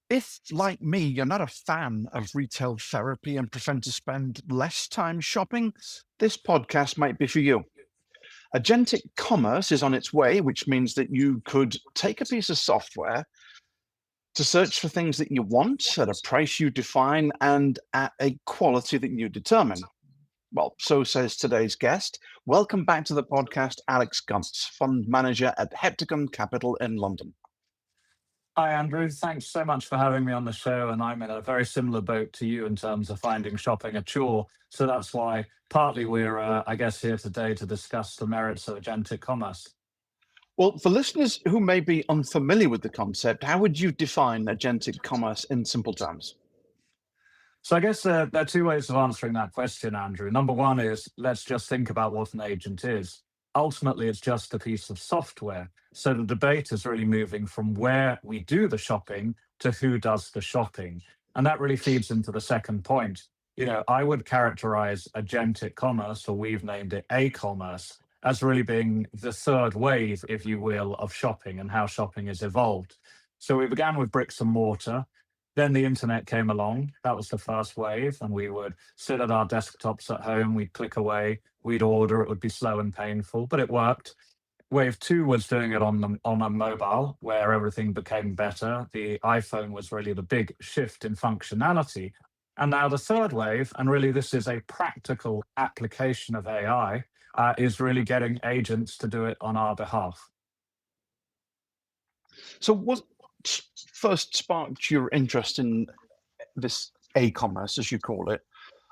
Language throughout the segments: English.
If, like me, you're not a fan of retail therapy and prefer to spend less time shopping, this podcast might be for you. Agentic commerce is on its way, which means that you could take a piece of software to search for things that you want at a price you define and at a quality that you determine. Well, so says today's guest. Welcome back to the podcast, Alex Gunz, fund manager at Heptagon Capital in London. Hi, Andrew. Thanks so much for having me on the show. And I'm in a very similar boat to you in terms of finding shopping a chore. So that's why partly we're, I guess, here today to discuss the merits of agentic commerce. Well, for listeners who may be unfamiliar with the concept, how would you define agentic commerce in simple terms? So I guess there are two ways of answering that question, Andrew. Number one is let's just think about what an agent is. Ultimately, it's just a piece of software. So the debate is really moving from where we do the shopping to who does the shopping. And that really feeds into the second point. I would characterize agentic commerce, or we've named it a-commerce, as really being the third wave, if you will, of shopping and how shopping has evolved. So we began with bricks and mortar. Then the internet came along. That was the first wave. And we would sit at our desktops at home, we'd click away, we'd order, it would be slow and painful, but it worked. Wave two was doing it on a mobile, where everything became better. The iPhone was really the big shift in functionality. And now the third wave, and really this is a practical application of AI, is really getting agents to do it on our behalf. So, what first sparked your interest in this e-commerce, as you call it,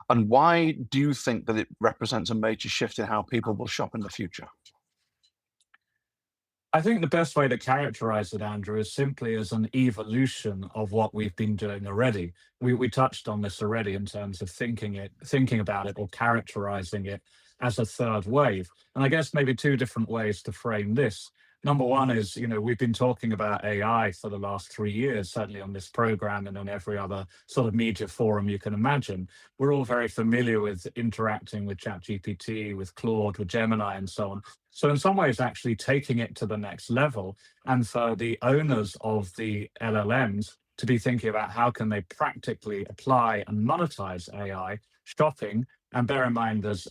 and why do you think that it represents a major shift in how people will shop in the future? I think the best way to characterize it, Andrew, is simply as an evolution of what we've been doing already. We touched on this already in terms of thinking about it or characterizing it as a third wave. And I guess maybe two different ways to frame this. Number one is, we've been talking about AI for the last 3 years, certainly on this program and on every other sort of media forum you can imagine. We're all very familiar with interacting with ChatGPT, with Claude, with Gemini, and so on. So in some ways, actually taking it to the next level, and for the owners of the LLMs to be thinking about how can they practically apply and monetize AI, shopping, and bear in mind, as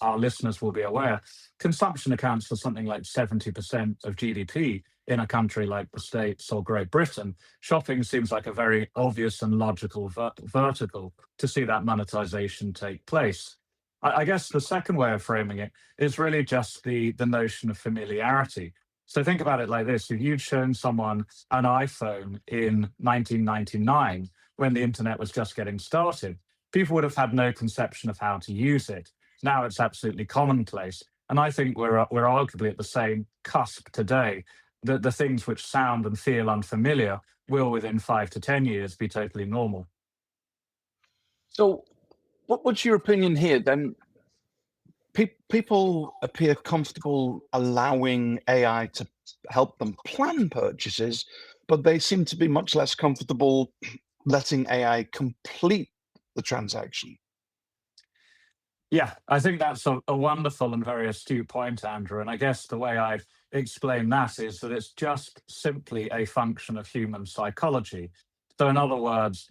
our listeners will be aware, consumption accounts for something like 70% of GDP in a country like the States or Great Britain. Shopping seems like a very obvious and logical vertical to see that monetization take place. I guess the second way of framing it is really just the notion of familiarity. So think about it like this. If you'd shown someone an iPhone in 1999, when the internet was just getting started, people would have had no conception of how to use it. Now it's absolutely commonplace. And I think we're arguably at the same cusp today. The things which sound and feel unfamiliar will, within 5 to 10 years, be totally normal. So, what's your opinion here then? People appear comfortable allowing AI to help them plan purchases, but they seem to be much less comfortable letting AI complete the transaction. Yeah, I think that's a wonderful and very astute point, Andrew. And I guess the way I'd explain that is that it's just simply a function of human psychology. So, in other words,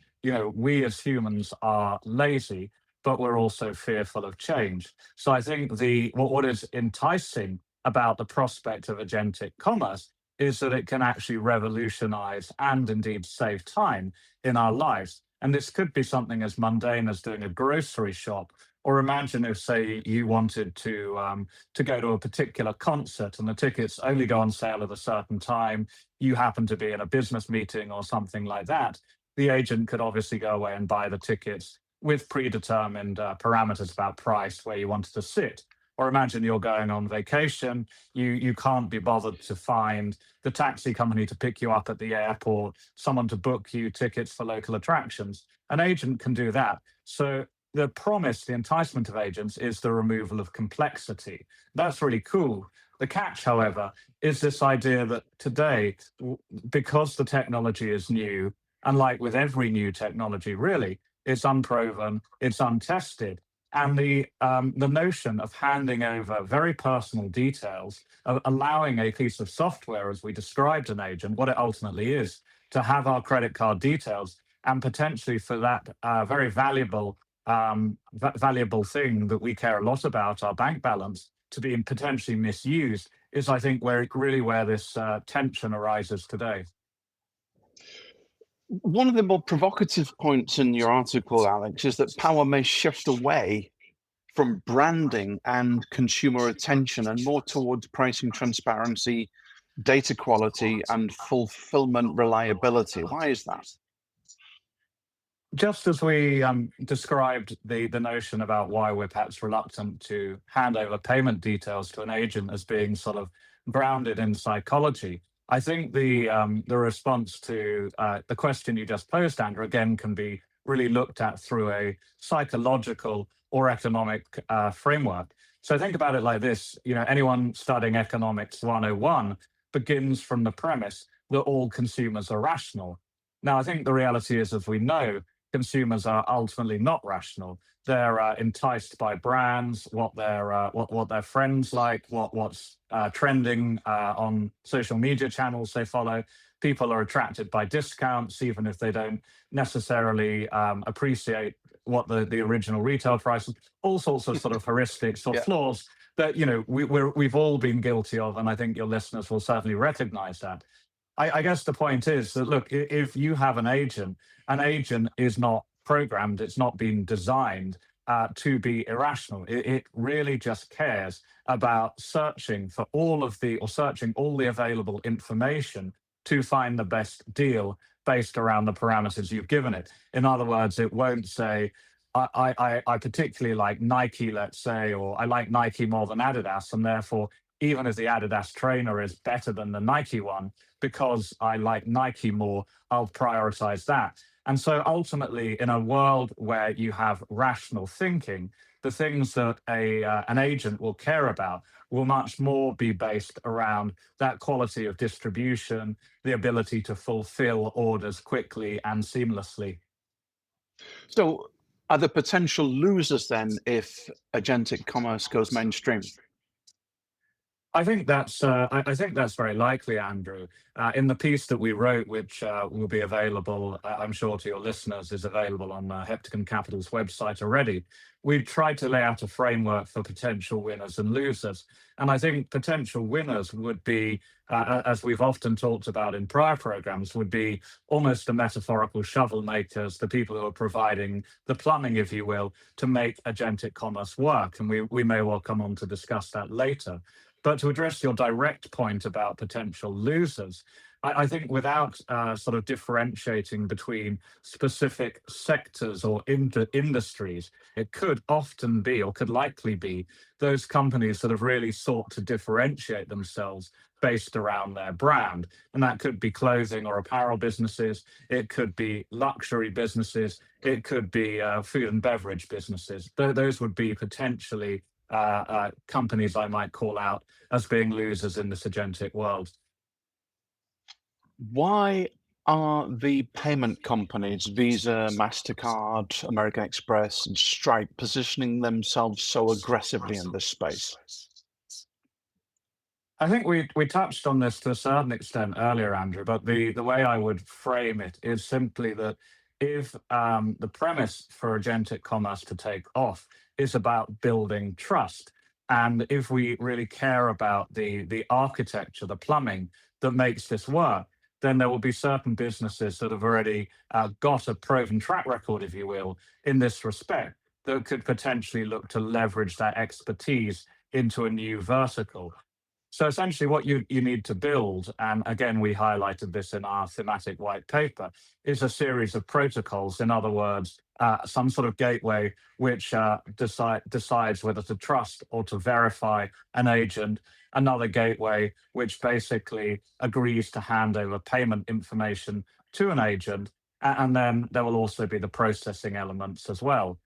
we as humans are lazy, but we're also fearful of change. So, I think what is enticing about the prospect of agentic commerce is that it can actually revolutionize and indeed save time in our lives. And this could be something as mundane as doing a grocery shop, or imagine if, say, you wanted to go to a particular concert and the tickets only go on sale at a certain time. You happen to be in a business meeting or something like that. The agent could obviously go away and buy the tickets with predetermined parameters about price, where you wanted to sit. Or imagine you're going on vacation, you can't be bothered to find the taxi company to pick you up at the airport, someone to book you tickets for local attractions. An agent can do that. So the promise, the enticement of agents is the removal of complexity. That's really cool. The catch, however, is this idea that today, because the technology is new, and like with every new technology, really, it's unproven, it's untested. And the notion of handing over very personal details, of allowing a piece of software, as we described an agent, what it ultimately is, to have our credit card details, and potentially for that very valuable thing that we care a lot about, our bank balance, to be potentially misused, is, I think, where this tension arises today. One of the more provocative points in your article, Alex, is that power may shift away from branding and consumer attention and more towards pricing transparency, data quality, and fulfillment reliability. Why is that? Just as we described the notion about why we're perhaps reluctant to hand over payment details to an agent as being sort of grounded in psychology, I think the response to the question you just posed, Andrew, again can be really looked at through a psychological or economic framework. So think about it like this: anyone studying Economics 101 begins from the premise that all consumers are rational. Now, I think the reality is, as we know, consumers are ultimately not rational. They're enticed by brands, what their friends like, what's trending on social media channels they follow. People are attracted by discounts, even if they don't necessarily appreciate what the original retail price is. All sorts of sort of heuristics or flaws that we've all been guilty of, and I think your listeners will certainly recognize that. I guess the point is that, look, if you have an agent is not programmed, it's not been designed to be irrational. It really just cares about searching all the available information to find the best deal based around the parameters you've given it. In other words, it won't say, I particularly like Nike, let's say, or I like Nike more than Adidas, and therefore, even if the Adidas trainer is better than the Nike one, because I like Nike more, I'll prioritize that. And so ultimately, in a world where you have rational thinking, the things that an agent will care about will much more be based around that quality of distribution, the ability to fulfill orders quickly and seamlessly. So are there potential losers then if agentic commerce goes mainstream? I think that's very likely, Andrew. In the piece that we wrote, which will be available, I'm sure, to your listeners, is available on Heptagon Capital's website already. We've tried to lay out a framework for potential winners and losers, and I think potential winners would be, as we've often talked about in prior programs, would be almost the metaphorical shovel makers, the people who are providing the plumbing, if you will, to make agentic commerce work. And we may well come on to discuss that later. But to address your direct point about potential losers, I think without sort of differentiating between specific sectors or industries, it could often be, or could likely be, those companies that have really sought to differentiate themselves based around their brand. And that could be clothing or apparel businesses, it could be luxury businesses, it could be food and beverage businesses. Those would be potentially companies I might call out as being losers in this agentic world. Why are the payment companies, Visa, MasterCard, American Express, and Stripe, positioning themselves so aggressively in this space? I think we touched on this to a certain extent earlier, Andrew, but the way I would frame it is simply that if the premise for agentic commerce to take off is about building trust, and if we really care about the architecture, the plumbing that makes this work, then there will be certain businesses that have already got a proven track record, if you will, in this respect, that could potentially look to leverage that expertise into a new vertical. So essentially what you need to build, and again, we highlighted this in our thematic white paper, is a series of protocols. In other words, some sort of gateway which decides whether to trust or to verify an agent, another gateway which basically agrees to hand over payment information to an agent, and then there will also be the processing elements as well.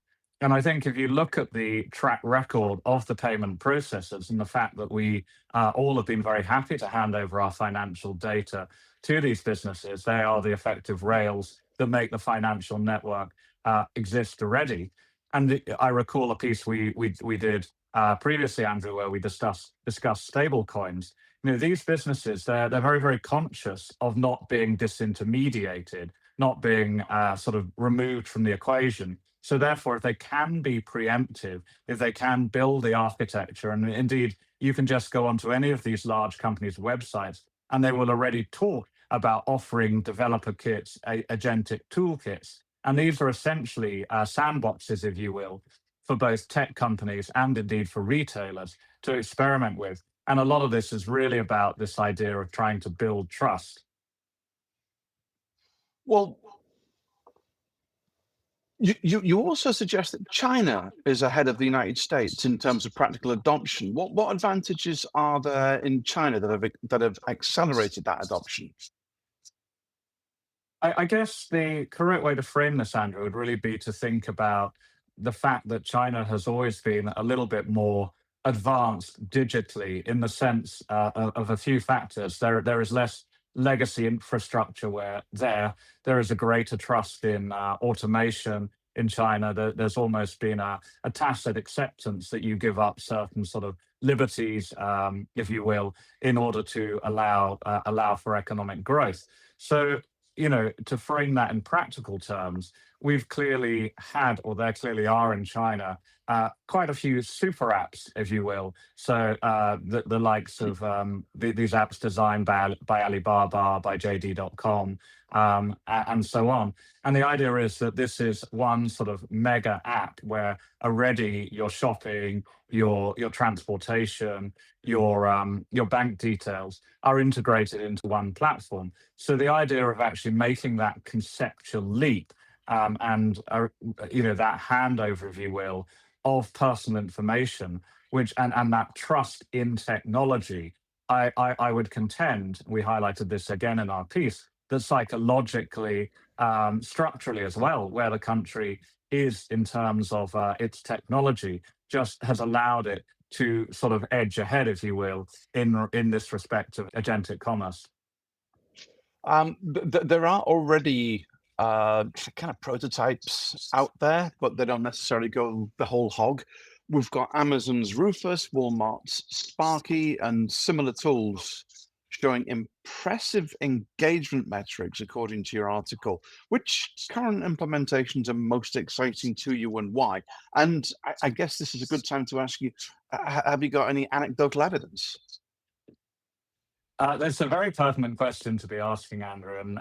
And I think if you look at the track record of the payment processors and the fact that we all have been very happy to hand over our financial data to these businesses, they are the effective rails that make the financial network exist already. And I recall a piece we did previously, Andrew, where we discussed stable coins. These businesses, they're very, very conscious of not being disintermediated, not being sort of removed from the equation. So therefore, if they can be preemptive, if they can build the architecture, and indeed, you can just go onto any of these large companies' websites, and they will already talk about offering developer kits, agentic toolkits. And these are essentially sandboxes, if you will, for both tech companies and indeed for retailers to experiment with. And a lot of this is really about this idea of trying to build trust. Well, you also suggest that China is ahead of the United States in terms of practical adoption. What advantages are there in China that have accelerated that adoption? I guess the correct way to frame this, Andrew, would really be to think about the fact that China has always been a little bit more advanced digitally in the sense of a few factors. There is less legacy infrastructure where there is a greater trust in automation in China. There's almost been a tacit acceptance that you give up certain sort of liberties, if you will, in order to allow for economic growth. So to frame that in practical terms, we've clearly had, or there clearly are in China, quite a few super apps, if you will. So the likes of these apps designed by Alibaba, by JD.com, and so on. And the idea is that this is one sort of mega app where already your shopping, your transportation, your bank details are integrated into one platform. So the idea of actually making that conceptual leap and that handover, if you will, of personal information, which and that trust in technology, I would contend, we highlighted this again in our piece, that psychologically, structurally as well, where the country is in terms of its technology, just has allowed it to sort of edge ahead, if you will, in this respect of agentic commerce. There are already kind of prototypes out there, but they don't necessarily go the whole hog. We've got Amazon's Rufus, Walmart's Sparky, and similar tools showing impressive engagement metrics, according to your article. Which current implementations are most exciting to you and why? And I guess this is a good time to ask you, have you got any anecdotal evidence? That's a very pertinent question to be asking, Andrew, and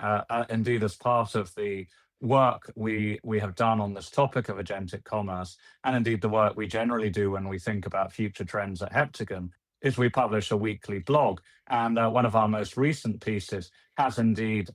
indeed, as part of the work we have done on this topic of agentic commerce, and indeed the work we generally do when we think about future trends at Heptagon, is we publish a weekly blog, and one of our most recent pieces has indeed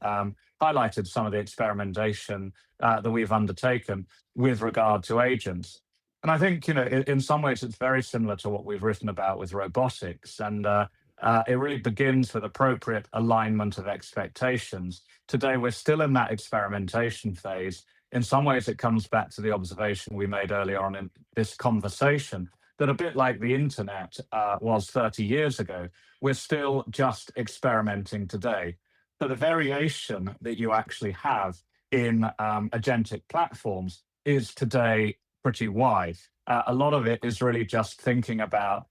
highlighted some of the experimentation that we've undertaken with regard to agents. And I think, in some ways, it's very similar to what we've written about with robotics, and it really begins with appropriate alignment of expectations. Today, we're still in that experimentation phase. In some ways, it comes back to the observation we made earlier on in this conversation that a bit like the internet was 30 years ago, we're still just experimenting today. So the variation that you actually have in agentic platforms is today pretty wide. A lot of it is really just thinking about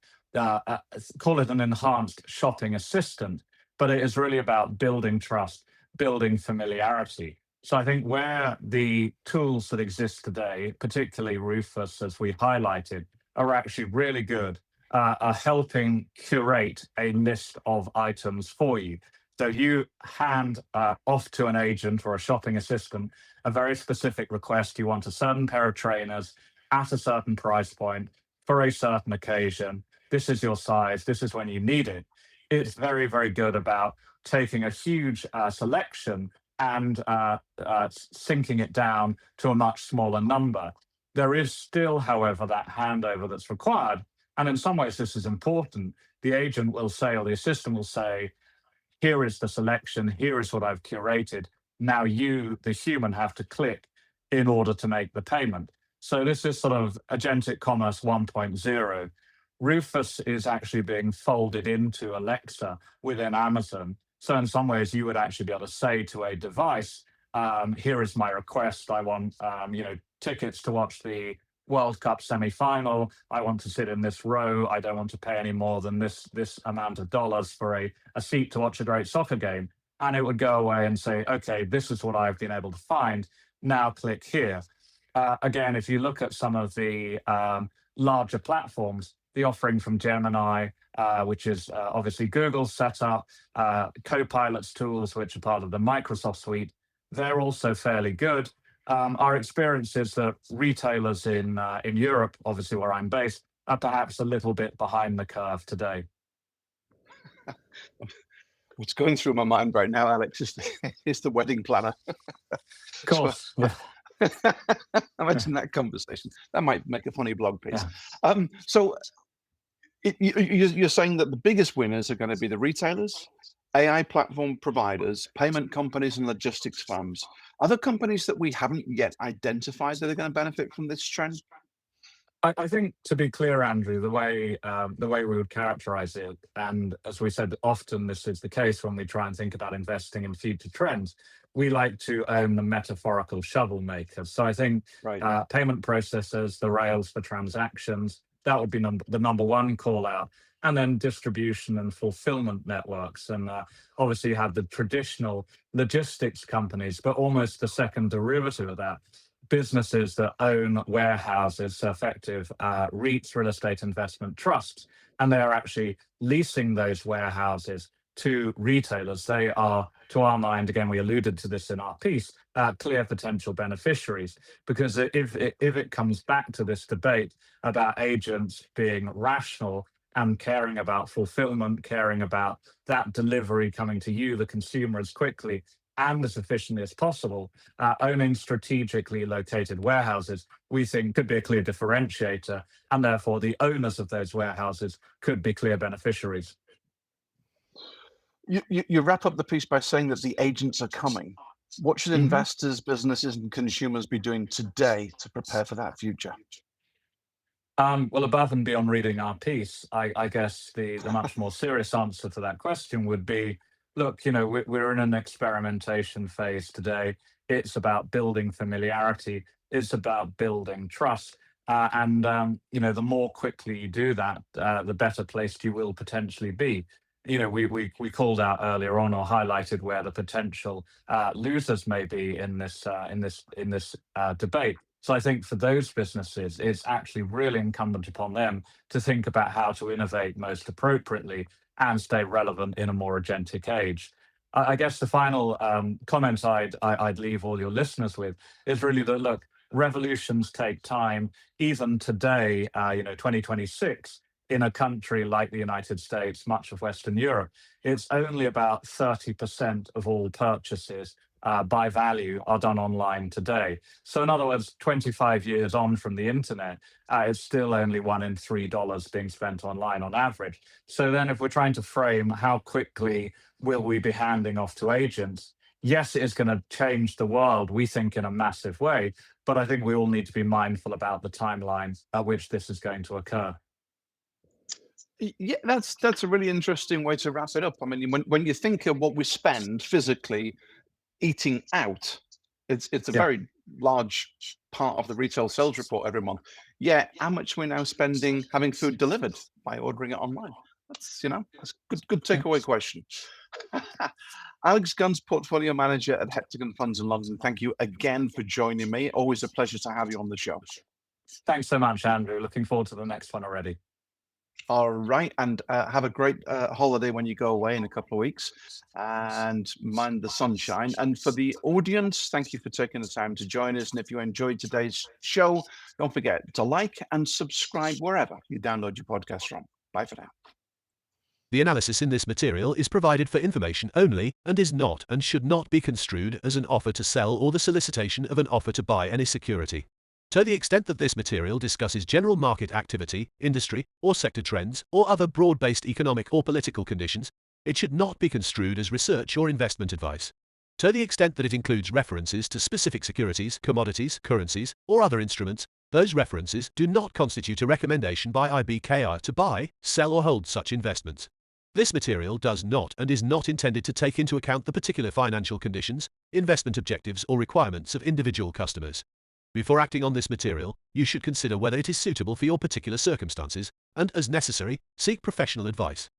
call it an enhanced shopping assistant, but it is really about building trust, building familiarity. So I think where the tools that exist today, particularly Rufus, as we highlighted, are actually really good, are helping curate a list of items for you. So you hand off to an agent or a shopping assistant a very specific request. You want a certain pair of trainers at a certain price point for a certain occasion. This is your size. This is when you need it. It's very, very good about taking a huge selection and sinking it down to a much smaller number. There is still, however, that handover that's required. And in some ways, this is important. The agent will say, or the assistant will say, here is the selection, here is what I've curated. Now you, the human, have to click in order to make the payment. So this is sort of agentic commerce 1.0. Rufus is actually being folded into Alexa within Amazon. So in some ways, you would actually be able to say to a device, here is my request. I want, tickets to watch the World Cup semi-final. I want to sit in this row. I don't want to pay any more than this amount of dollars for a seat to watch a great soccer game. And it would go away and say, okay, this is what I've been able to find. Now click here. Again, if you look at some of the larger platforms, the offering from Gemini, which is obviously Google's setup, Copilot's tools, which are part of the Microsoft suite, they're also fairly good. Our experience is that retailers in Europe, obviously where I'm based, are perhaps a little bit behind the curve today. What's going through my mind right now, Alex, is the wedding planner. Of course. Yeah. Imagine that conversation. That might make a funny blog piece. Yeah. So you're saying that the biggest winners are going to be the retailers, AI platform providers, payment companies, and logistics firms. Other companies that we haven't yet identified that are going to benefit from this trend? I think, to be clear, Andrew, the way we would characterize it, and as we said, often this is the case when we try and think about investing in future trends, we like to own the metaphorical shovel makers. So I think payment processors, the rails for transactions, that would be the number one call out. And then distribution and fulfillment networks. And obviously you have the traditional logistics companies, but almost the second derivative of that, businesses that own warehouses, effective REITs, real estate investment trusts, and they are actually leasing those warehouses to retailers. They are, to our mind, again, we alluded to this in our piece, clear potential beneficiaries. Because if it comes back to this debate about agents being rational and caring about fulfillment, caring about that delivery coming to you, the consumer, as quickly and as efficiently as possible, owning strategically located warehouses, we think could be a clear differentiator, and therefore the owners of those warehouses could be clear beneficiaries. You wrap up the piece by saying that the agents are coming. What should investors, businesses, and consumers be doing today to prepare for that future? Well, above and beyond reading our piece, I guess the much more serious answer to that question would be, look, we're in an experimentation phase today. It's about building familiarity. It's about building trust. And the more quickly you do that, the better placed you will potentially be. We called out earlier on, or highlighted where the potential losers may be in this debate. So I think for those businesses, it's actually really incumbent upon them to think about how to innovate most appropriately and stay relevant in a more agentic age. I guess the final comment I'd leave all your listeners with is really that, look, revolutions take time. Even today, 2026, in a country like the United States, much of Western Europe, it's only about 30% of all purchases by value are done online today. So in other words, 25 years on from the internet, it's still only $1 in $3 being spent online on average. So then if we're trying to frame how quickly will we be handing off to agents, yes, it is going to change the world, we think, in a massive way, but I think we all need to be mindful about the timeline at which this is going to occur. Yeah, that's a really interesting way to wrap it up. I mean, when you think of what we spend physically eating out, it's a very large part of the retail sales report every month. Yeah, how much we're now spending having food delivered by ordering it online. That's a good takeaway question. Alex Gunz, Portfolio Manager at Heptagon Funds in London. Thank you again for joining me. Always a pleasure to have you on the show. Thanks so much, Andrew. Looking forward to the next one already. All right, and have a great holiday when you go away in a couple of weeks, and mind the sunshine. And for the audience, thank you for taking the time to join us. And if you enjoyed today's show, don't forget to like and subscribe wherever you download your podcast from. Bye for now. The analysis in this material is provided for information only and is not and should not be construed as an offer to sell or the solicitation of an offer to buy any security. To the extent that this material discusses general market activity, industry, or sector trends, or other broad-based economic or political conditions, it should not be construed as research or investment advice. To the extent that it includes references to specific securities, commodities, currencies, or other instruments, those references do not constitute a recommendation by IBKR to buy, sell, or hold such investments. This material does not and is not intended to take into account the particular financial conditions, investment objectives, or requirements of individual customers. Before acting on this material, you should consider whether it is suitable for your particular circumstances, and, as necessary, seek professional advice.